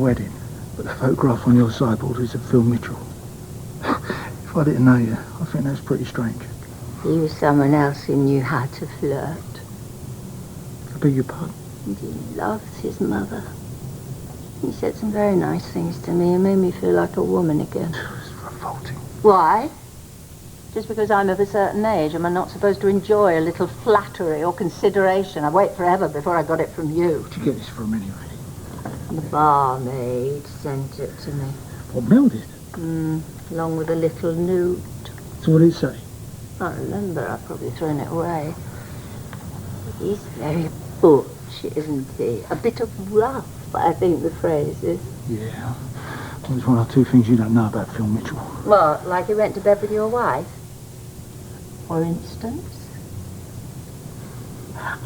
wedding, but the photograph on your sideboard is of Phil Mitchell. If I didn't know you, I think that's pretty strange. He was someone else who knew how to flirt. I beg your pardon? And he loves his mother. He said some very nice things to me and made me feel like a woman again. It's revolting. Why? Just because I'm of a certain age, am I not supposed to enjoy a little flattery or consideration? I wait forever before I got it from you. Where'd you get this from anyway? The barmaid sent it to me. What, Mel did? Along with a little note. So what did it say? I remember, I've probably thrown it away. He's very butch, isn't he? A bit of rough, I think the phrase is. Yeah. There's one or two things you don't know about Phil Mitchell. What, like he went to bed with your wife? For instance?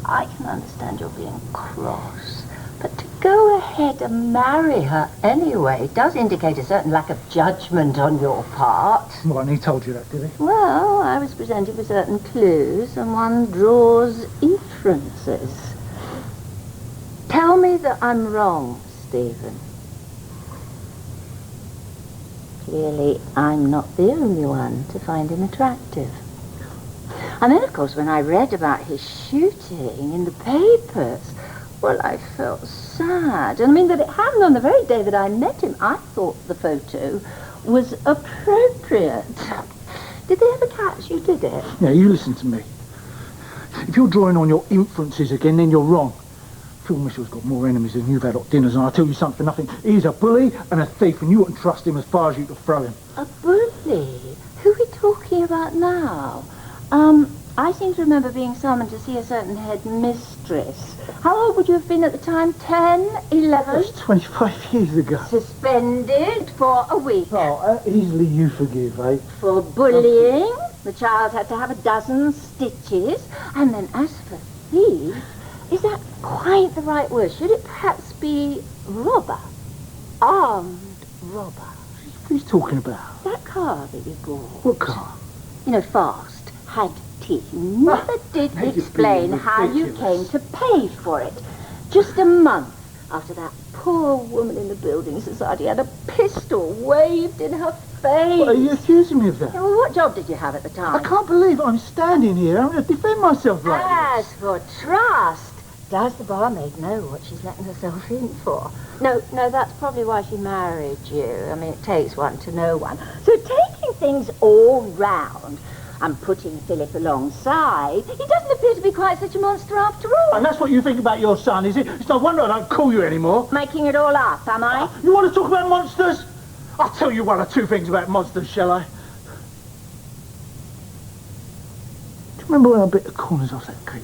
I can understand you're being cross, but to go ahead and marry her anyway does indicate a certain lack of judgment on your part. Well, and he told you that, did he? Well, I was presented with certain clues, and one draws inferences. Tell me that I'm wrong, Stephen. Clearly, I'm not the only one to find him attractive. And then, of course, when I read about his shooting in the papers, well, I felt sad. And I mean, that it happened on the very day that I met him. I thought the photo was appropriate. Did they ever catch you, did it? Yeah, you listen to me. If you're drawing on your inferences again, then you're wrong. Phil Mitchell's got more enemies than you've had at dinners, and I'll tell you something for nothing. He's a bully and a thief, and you wouldn't trust him as far as you could throw him. A bully? Who are we talking about now? I seem to remember being summoned to see a certain head mistress. How old would you have been at the time? 10, 11? That was 25 years ago. Suspended for a week. Oh, easily you forgive, eh? For bullying, the child had to have a dozen stitches. And then as for thief, is that quite the right word? Should it perhaps be robber? Armed robber. What are you talking about? That car that you bought. What car? You know, fast, had teeth. Never did explain how you came to pay for it. Just a month after that poor woman in the building society had a pistol waved in her face. What, are you accusing me of that? Yeah, well, what job did you have at the time? I can't believe I'm standing here having to defend myself like this. As for trust, does the barmaid know what she's letting herself in for? No, that's probably why she married you. I mean, it takes one to know one. So taking things all round and putting Philip alongside, he doesn't appear to be quite such a monster after all. And that's what you think about your son, is it? It's no wonder I don't call you anymore. Making it all up, am I? You want to talk about monsters? I'll tell you one or two things about monsters, shall I? Do you remember when I bit the corners off that cake?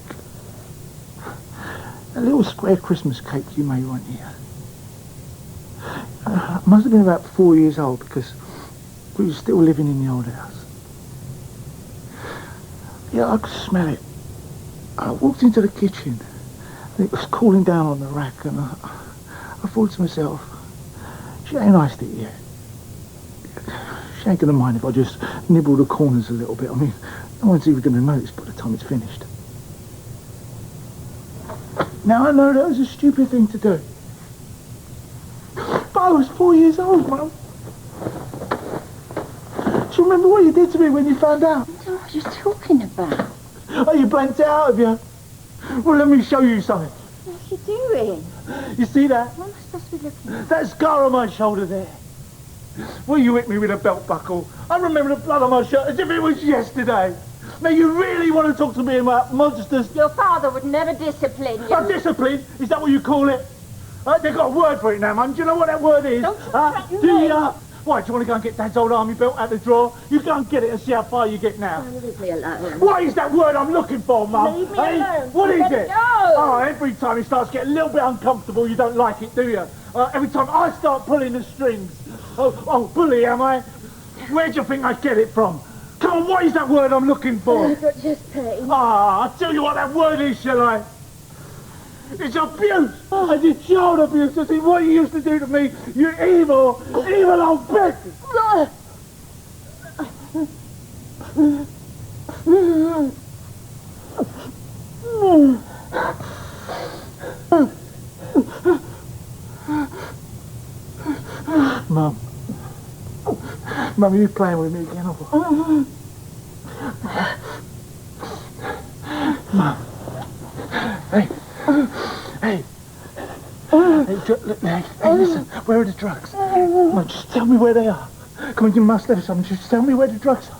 That little square Christmas cake you made one year. I must have been about 4 years old because we were still living in the old house. Yeah, I could smell it. I walked into the kitchen and it was cooling down on the rack, and I thought to myself, she ain't iced it yet. She ain't gonna mind if I just nibble the corners a little bit. I mean, no one's even gonna notice by the time it's finished. Now I know that was a stupid thing to do. But I was 4 years old, Mum. Do you remember what you did to me when you found out? I don't know what you're talking about. Oh, you blanked out, have you? Well, let me show you something. What are you doing? You see that? What am I supposed to be looking at? That scar on my shoulder there. Well, you hit me with a belt buckle. I remember the blood on my shirt as if it was yesterday. Now, you really want to talk to me about monsters? Your father would never discipline you. Oh, discipline? Is that what you call it? They've got a word for it now, Mum. Do you know what that word is? Don't threaten me. Why, do you want to go and get Dad's old army belt out the drawer? You go and get it and see how far you get now. Oh, leave me alone. What is that word I'm looking for, Mum? Leave me alone. What is it? Go. Oh, every time it starts getting a little bit uncomfortable, you don't like it, do you? Every time I start pulling the strings. Oh, bully, am I? Where do you think I get it from? Come on, what is that word I'm looking for? I've got just pain. I'll tell you what that word is, shall I? It's abuse! It's child abuse. To see what you used to do to me, you evil old bitch! Mum. Mum, are you playing with me again or what? Mum. Hey. Hey. Hey, listen. Where are the drugs? Come on, just tell me where they are. Come on, you must have some. Just tell me where the drugs are.